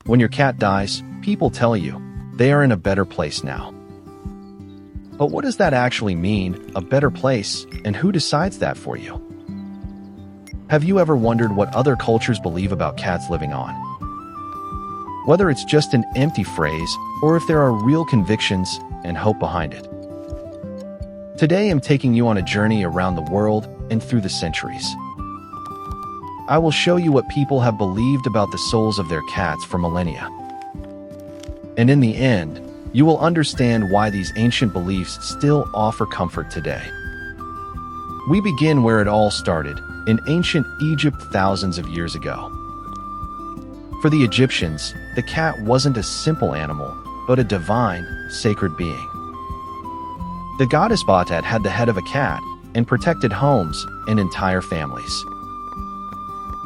When your cat dies, people tell you they are in a better place now. But what does that actually mean, a better place, and who decides that for you? Have you ever wondered what other cultures believe about cats living on? Whether it's just an empty phrase, or if there are real convictions and hope behind it. Today I'm taking you on a journey around the world and through the centuries. I will show you what people have believed about the souls of their cats for millennia. And in the end, you will understand why these ancient beliefs still offer comfort today. We begin where it all started, in ancient Egypt thousands of years ago. For the Egyptians, the cat wasn't a simple animal, but a divine, sacred being. The goddess Batet had the head of a cat and protected homes and entire families.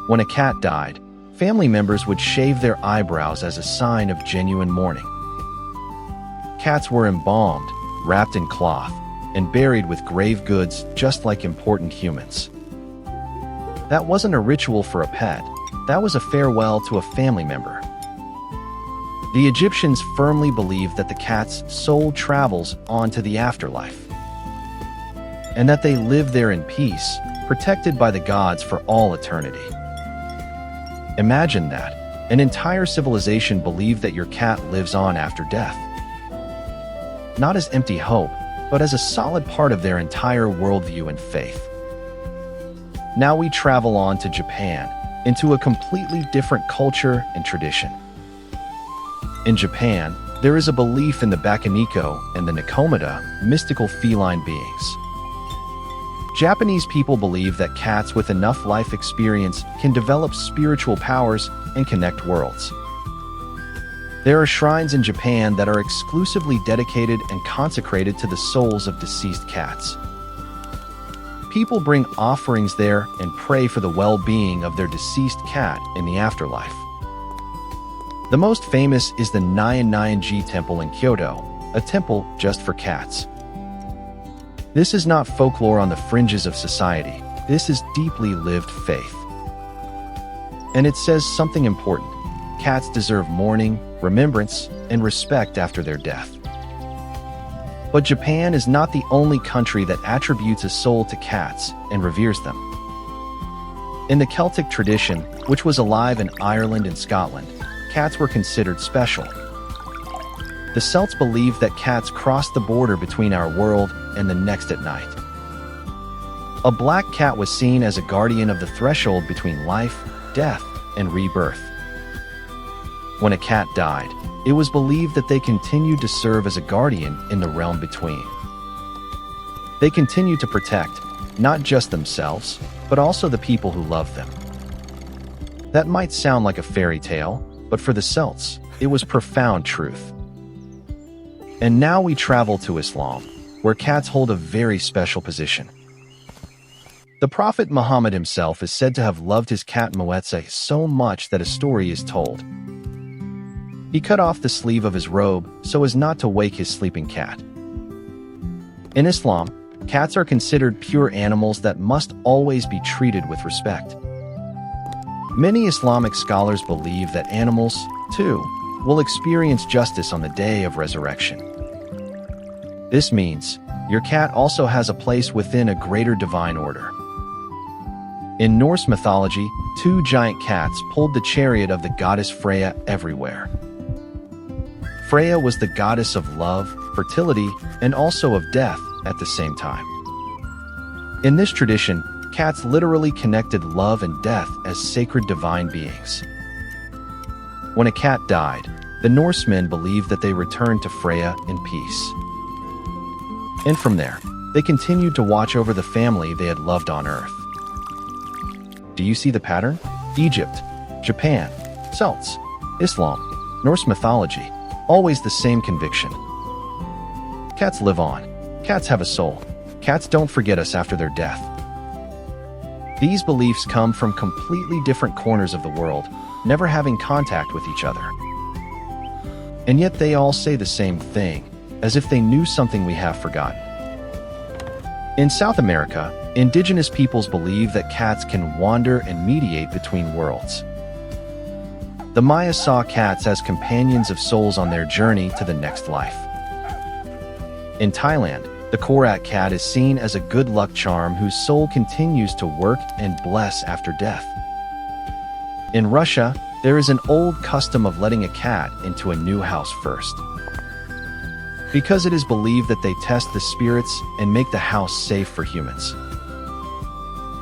When a cat died, family members would shave their eyebrows as a sign of genuine mourning. Cats were embalmed, wrapped in cloth, and buried with grave goods just like important humans. That wasn't a ritual for a pet, that was a farewell to a family member. The Egyptians firmly believed that the cat's soul travels on to the afterlife, and that they live there in peace, protected by the gods for all eternity. Imagine that. An entire civilization believed that your cat lives on after death. Not as empty hope, but as a solid part of their entire worldview and faith. Now we travel on to Japan, into a completely different culture and tradition. In Japan, there is a belief in the Bakeneko and the Nekomata, mystical feline beings. Japanese people believe that cats with enough life experience can develop spiritual powers and connect worlds. There are shrines in Japan that are exclusively dedicated and consecrated to the souls of deceased cats. People bring offerings there and pray for the well-being of their deceased cat in the afterlife. The most famous is the Nyan-Nyan-ji Temple in Kyoto, a temple just for cats. This is not folklore on the fringes of society, this is deeply lived faith. And it says something important. Cats deserve mourning, remembrance, and respect after their death. But Japan is not the only country that attributes a soul to cats and reveres them. In the Celtic tradition, which was alive in Ireland and Scotland, cats were considered special. The Celts believed that cats crossed the border between our world and the next at night. A black cat was seen as a guardian of the threshold between life, death, and rebirth. When a cat died, it was believed that they continued to serve as a guardian in the realm between. They continued to protect, not just themselves, but also the people who loved them. That might sound like a fairy tale, but for the Celts, it was profound truth. And now we travel to Islam, where cats hold a very special position. The Prophet Muhammad himself is said to have loved his cat Muetze so much that a story is told. He cut off the sleeve of his robe so as not to wake his sleeping cat. In Islam, cats are considered pure animals that must always be treated with respect. Many Islamic scholars believe that animals, too, will experience justice on the day of resurrection. This means your cat also has a place within a greater divine order. In Norse mythology, two giant cats pulled the chariot of the goddess Freya everywhere. Freya was the goddess of love, fertility, and also of death at the same time. In this tradition, cats literally connected love and death as sacred divine beings. When a cat died, the Norsemen believed that they returned to Freya in peace. And from there, they continued to watch over the family they had loved on Earth. Do you see the pattern? Egypt, Japan, Celts, Islam, Norse mythology, always the same conviction. Cats live on. Cats have a soul. Cats don't forget us after their death. These beliefs come from completely different corners of the world, never having contact with each other. And yet they all say the same thing, as if they knew something we have forgotten. In South America, indigenous peoples believe that cats can wander and mediate between worlds. The Maya saw cats as companions of souls on their journey to the next life. In Thailand, the Korat cat is seen as a good luck charm whose soul continues to work and bless after death. In Russia, there is an old custom of letting a cat into a new house first, because it is believed that they test the spirits and make the house safe for humans.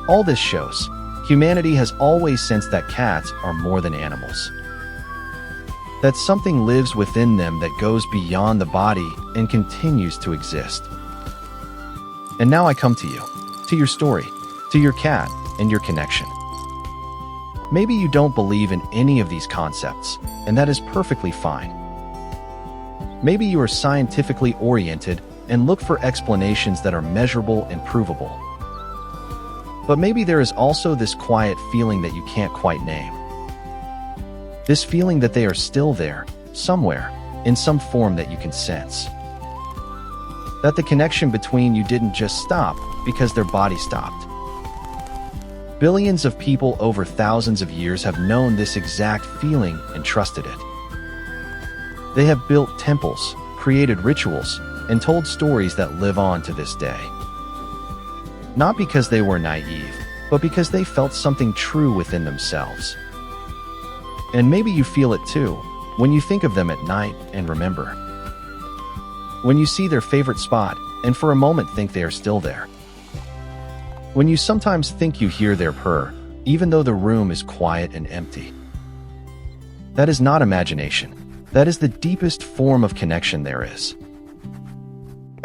All this shows, humanity has always sensed that cats are more than animals. That something lives within them that goes beyond the body and continues to exist. And now I come to you, to your story, to your cat, and your connection. Maybe you don't believe in any of these concepts, and that is perfectly fine. Maybe you are scientifically oriented and look for explanations that are measurable and provable. But maybe there is also this quiet feeling that you can't quite name. This feeling that they are still there, somewhere, in some form that you can sense. That the connection between you didn't just stop because their body stopped. Billions of people over thousands of years have known this exact feeling and trusted it. They have built temples, created rituals, and told stories that live on to this day. Not because they were naive, but because they felt something true within themselves. And maybe you feel it too, when you think of them at night and remember. When you see their favorite spot, and for a moment think they are still there. When you sometimes think you hear their purr, even though the room is quiet and empty. That is not imagination. That is the deepest form of connection there is.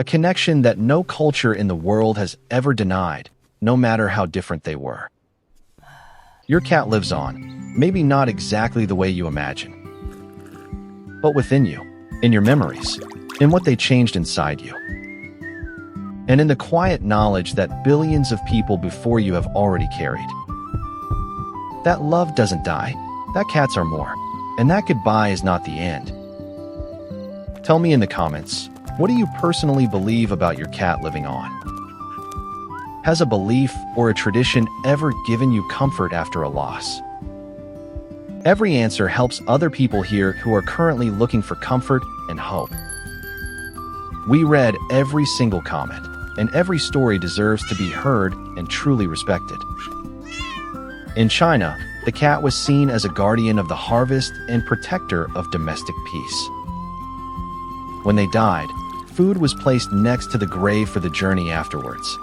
A connection that no culture in the world has ever denied, no matter how different they were. Your cat lives on, maybe not exactly the way you imagine, but within you, in your memories, in what they changed inside you, and in the quiet knowledge that billions of people before you have already carried. That love doesn't die, that cats are more, and that goodbye is not the end. Tell me in the comments, what do you personally believe about your cat living on? Has a belief or a tradition ever given you comfort after a loss? Every answer helps other people here who are currently looking for comfort and hope. We read every single comment, and every story deserves to be heard and truly respected. In China, the cat was seen as a guardian of the harvest and protector of domestic peace. When they died, food was placed next to the grave for the journey afterwards.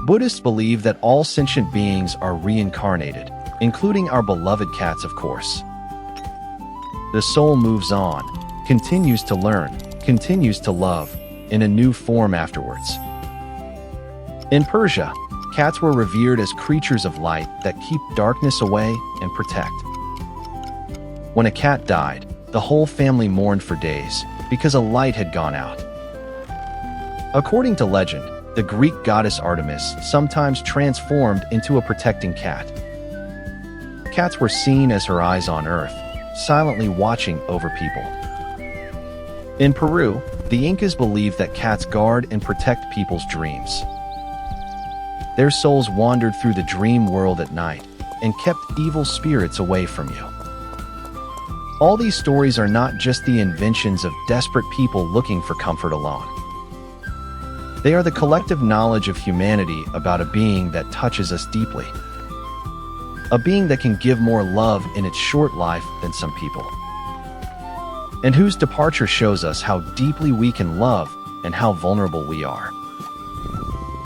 Buddhists believe that all sentient beings are reincarnated, including our beloved cats, of course. The soul moves on, continues to learn, continues to love, in a new form afterwards. In Persia, cats were revered as creatures of light that keep darkness away and protect. When a cat died, the whole family mourned for days because a light had gone out. According to legend, the Greek goddess Artemis sometimes transformed into a protecting cat. Cats were seen as her eyes on earth, silently watching over people. In Peru, the Incas believed that cats guard and protect people's dreams. Their souls wandered through the dream world at night and kept evil spirits away from you. All these stories are not just the inventions of desperate people looking for comfort alone. They are the collective knowledge of humanity about a being that touches us deeply. A being that can give more love in its short life than some people. And whose departure shows us how deeply we can love and how vulnerable we are.